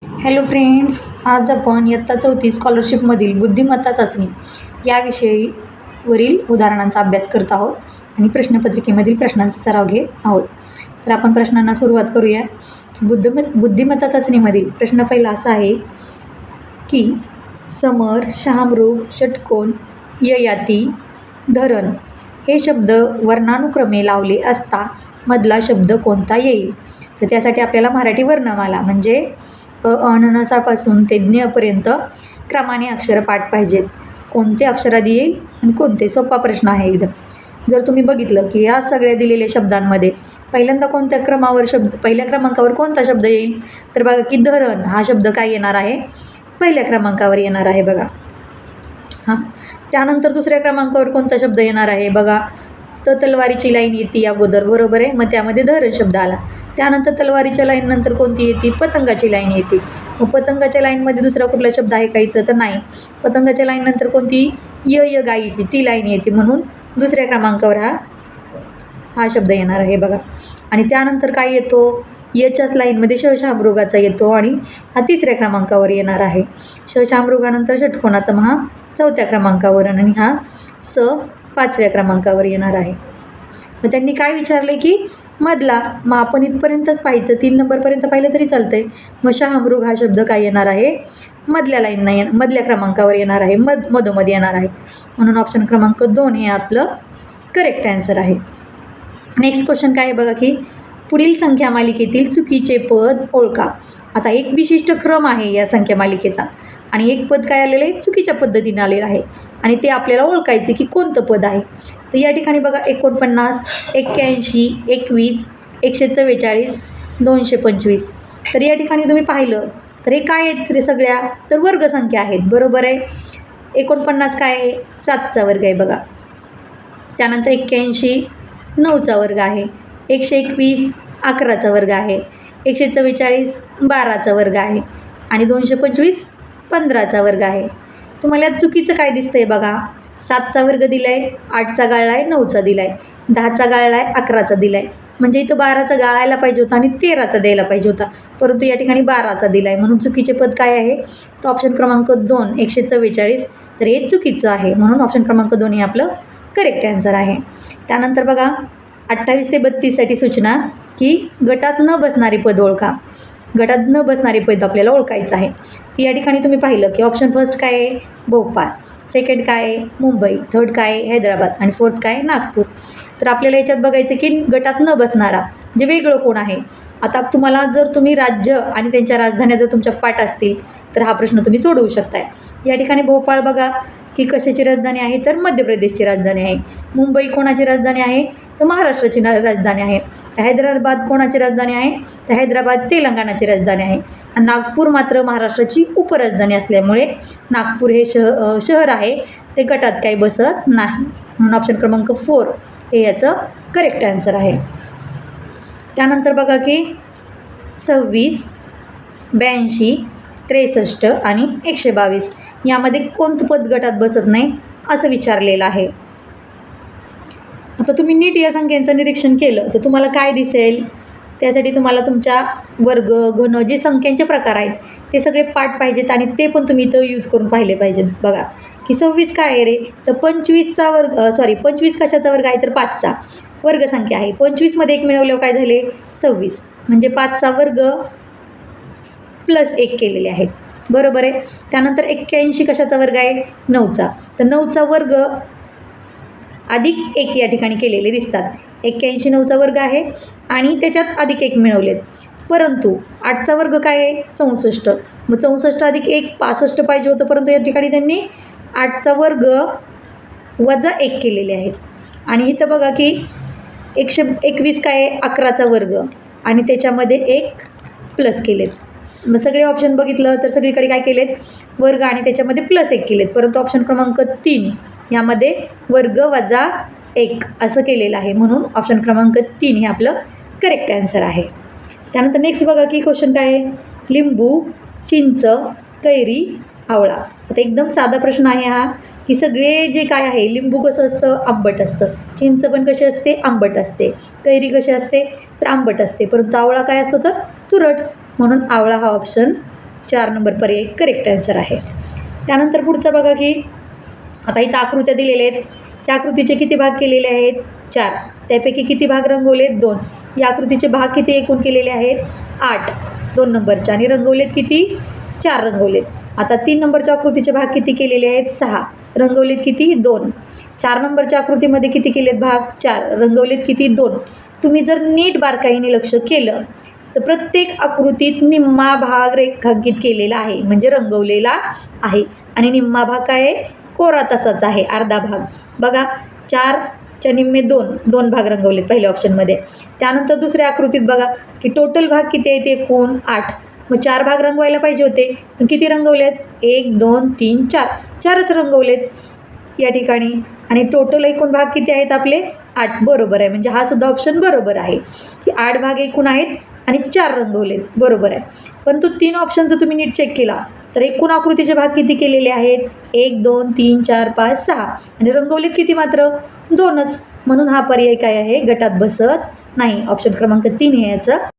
Hello friends, आज आपण इयत्ता 4थी स्कॉलरशिपमधील बुद्धिमत्ता चाचणी या विषयीवरील उदाहरणांचा अभ्यास करत आहोत आणि प्रश्नपत्रिकेमधील प्रश्नांचा सराव घेत आहोत. तर आपण प्रश्नांना सुरुवात करूया. बुद्धिमत्ता चाचणीमधील प्रश्न पहिला असा आहे की समर, शहामृग, षटकोन, ययाती, धरण हे शब्द वर्णानुक्रमे लावले असता मधला शब्द कोणता येईल? तर त्यासाठी आपल्याला मराठी वर्णमाला म्हणजे अननसापासून ते ज्ञपर्यंत क्रमाने अक्षर पाठ पाहिजेत. कोणते अक्षरात येईल आणि कोणते? सोपा प्रश्न आहे एकदम. जर तुम्ही बघितलं की या सगळ्या दिलेल्या शब्दांमध्ये पहिल्यांदा पहिल्या क्रमांकावर कोणता शब्द येईल? तर बघा की धरण हा शब्द काय येणार आहे? पहिल्या क्रमांकावर येणार आहे बघा. त्यानंतर दुसऱ्या क्रमांकावर कोणता शब्द येणार आहे? बघा, तर तलवारीची लाईन येते अगोदर, बरोबर आहे. मग त्यामध्ये धरण शब्द आला. त्यानंतर तलवारीच्या लाईन नंतर कोणती येते? पतंगाची लाईन येते. मग पतंगाच्या लाईनमध्ये दुसरा कुठला शब्द आहे का इथं? तर नाही. पतंगाच्या लाईन नंतर कोणती? य गाईची ती लाईन येते, म्हणून दुसऱ्या क्रमांकावर हा शब्द येणार आहे बघा. आणि त्यानंतर काय येतो? यच्याच लाईनमध्ये शशामृगाचा येतो आणि हा तिसऱ्या क्रमांकावर येणार आहे. शशामृगानंतर षटकोनाचा हा चौथ्या क्रमांकावर आणि हा स पाचव्या क्रमांकावर येणार आहे. मग त्यांनी काय विचारले की मधला, मग आपण इथपर्यंतच पाहायचं, 3 नंबरपर्यंत पाहिलं तरी चालतंय. मग शहामृग हा शब्द काय येणार आहे? मधल्या क्रमांकावर येणार आहे, मधोमध येणार आहे, म्हणून ऑप्शन क्रमांक 2 हे आपलं करेक्ट आन्सर आहे. नेक्स्ट क्वेश्चन काय आहे बघा की पुढील संख्या मालिकेतील चुकीचे पद ओळखा. आता एक विशिष्ट क्रम आहे या संख्या मालिकेचा आणि एक पद काय आलेलं आहे? चुकीच्या पद्धतीने आलेलं आहे आणि ते आपल्याला ओळखायचे की कोणतं पद आहे. तर या ठिकाणी बघा 49, 81, 21, 144, 225. तर या ठिकाणी तुम्ही पाहिलं तर हे काय आहेत रे? सगळ्या तर वर्गसंख्या आहेत, बरोबर आहे. 49 काय आहे? 7चा वर्ग आहे बघा. त्यानंतर 81 9चा वर्ग आहे. 121 11चा वर्ग आहे. 144 12चा वर्ग आहे आणि 225 15चा वर्ग आहे. तुम्हाला यात चुकीचं काय दिसतंय बघा? 7चा वर्ग दिला आहे, 8चा गाळला आहे, 9चा दिला आहे, 10चा गाळला आहे, 11चा दिला आहे. म्हणजे इथं 12चा गाळायला पाहिजे होता आणि 13चा द्यायला पाहिजे होता, परंतु या ठिकाणी 12चा दिला आहे, म्हणून चुकीचे पद काय आहे? तो ऑप्शन क्रमांक 2 144. तर हे चुकीचं आहे, म्हणून ऑप्शन क्रमांक 2 हे आपलं करेक्ट आन्सर आहे. त्यानंतर बघा 28 ते 32साठी सूचना की गटात न बसणारी पद ओळखा. गटात न बसणारे पद आपल्याला ओळखायचं आहे. या ठिकाणी तुम्ही पाहिलं की ऑप्शन फर्स्ट काय आहे? भोपाळ, सेकंड काय आहे? मुंबई, थर्ड काय आहे? हैदराबाद आणि फोर्थ काय आहे? नागपूर. तर आपल्याला याच्यात बघायचं की गटात न बसणारा जे वेगळं कोण आहे. आता तुम्हाला जर तुम्ही राज्य आणि त्यांच्या राजधान्या जर तुमच्या पाठ असतील तर हा प्रश्न तुम्ही सोडवू शकताय. या ठिकाणी भोपाळ बघा की कशाची राजधानी आहे? तर मध्य प्रदेशची राजधानी आहे. मुंबई कोणाची राजधानी आहे? तर महाराष्ट्राची राजधानी आहे. हैदराबाद कोणाची राजधानी आहे? तर हैदराबाद तेलंगणाची राजधानी आहे. आणि नागपूर मात्र महाराष्ट्राची उपराजधानी असल्यामुळे नागपूर हे शहर आहे ते गटात काही बसत नाही, म्हणून ऑप्शन क्रमांक 4 हे याचं करेक्ट आन्सर आहे. त्यानंतर बघा की 26, 82, 63 आणि 122 यामध्ये कोणतं पद गटात बसत नाही असं विचारलेलं आहे. आता तुम्ही नीट या संख्यांचं निरीक्षण केलं तर तुम्हाला काय दिसेल? त्यासाठी तुम्हाला तुमच्या वर्ग, घन जे संख्यांचे प्रकार आहेत ते सगळे पाठ पाहिजेत आणि ते पण तुम्ही इथं यूज करून पाहिले पाहिजेत. बघा की 26 काय आहे रे? तर 25 कशाचा वर्ग आहे? तर 5चा वर्गसंख्या आहे. 25मध्ये 1 मिळवल्यावर काय झाले? 26, म्हणजे 5चा वर्ग प्लस 1 केलेले आहेत, बरोबर आहे. त्यानंतर 81 कशाचा वर्ग आहे? 9चा, तर 9चा वर्ग अधिक 1 या ठिकाणी केलेले दिसतात. 81 9चा वर्ग आहे आणि त्याच्यात अधिक 1 मिळवलेत. परंतु 8चा वर्ग काय आहे? 64, मग 64 अधिक 1 65 पाहिजे होतं, परंतु या ठिकाणी त्यांनी 8चा वर्ग वजा 1 केलेले आहेत. आणि इथं बघा की 121 काय आहे? 11चा वर्ग आणि त्याच्यामध्ये 1 प्लस केलेत. मग सगळे ऑप्शन बघितलं तर सगळीकडे काय केलेत? वर्ग आणि त्याच्यामध्ये प्लस 1 केलेत, परंतु ऑप्शन क्रमांक 3 यामध्ये वर्ग वजा 1 असं केलेलं आहे, म्हणून ऑप्शन क्रमांक 3 हे आपलं करेक्ट आन्सर आहे. त्यानंतर नेक्स्ट बघा की क्वेश्चन काय आहे? लिंबू, चिंच, कैरी, आवळा. आता एकदम साधा प्रश्न आहे हा की सगळे जे काय आहे, लिंबू कसं असतं? आंबट असतं. चिंच पण कशी असते? आंबट असते. कैरी कशी असते? तर आंबट असते. परंतु आवळा काय असतो? तर तुरट, म्हणून आवळा हा ऑप्शन 4 नंबर पर्याय करेक्ट आन्सर आहे. त्यानंतर पुढचं बघा की आता इथं आकृत्या दिलेल्या आहेत. त्या आकृतीचे किती भाग केलेले आहेत? 4. त्यापैकी किती भाग रंगवलेत? 2. या आकृतीचे भाग किती एकूण केलेले आहेत? 8 2 नंबरचे. आणि रंगवलेत किती? 4 रंगवलेत. आता 3 नंबरच्या आकृतीचे भाग किती केलेले आहेत? 6. रंगवलेत किती? 2. 4 नंबरच्या आकृतीमध्ये किती केलेत भाग? 4. रंगवलेत किती? 2. तुम्ही जर नीट बारकाईने लक्ष केलं तर प्रत्येक आकृतीत निम्मा भाग रेखांकित केलेला आहे, म्हणजे रंगवलेला आहे. आणि निम्मा भाग काय आहे? कोरा तसाच आहे, अर्धा भाग. बघा 4च्या निम्मे 2 भाग रंगवलेत पहिल्या ऑप्शनमध्ये. त्यानंतर दुसऱ्या आकृतीत बघा की टोटल भाग किती आहेत? एकूण 8. मग 4 भाग रंगवायला पाहिजे होते, पण किती रंगवलेत? 1 2 3 4. 4च रंगवलेत या ठिकाणी. आणि टोटल एकूण भाग किती आहेत आपले? 8. बरोबर आहे, म्हणजे हा सुद्धा ऑप्शन बरोबर आहे की 8 भाग एकूण आहेत आणि 4 रंगवलेत. बरोबर आहे. परंतु 3 ऑप्शन जर तुम्ही नीट चेक केला तर एकूण आकृतीचे भाग किती केलेले आहेत? 1 2 3 4 5 6. आणि रंगवलेत किती मात्र? 2च. म्हणून हा पर्याय काय आहे? गटात बसत नाही. ऑप्शन क्रमांक 3 हे याचं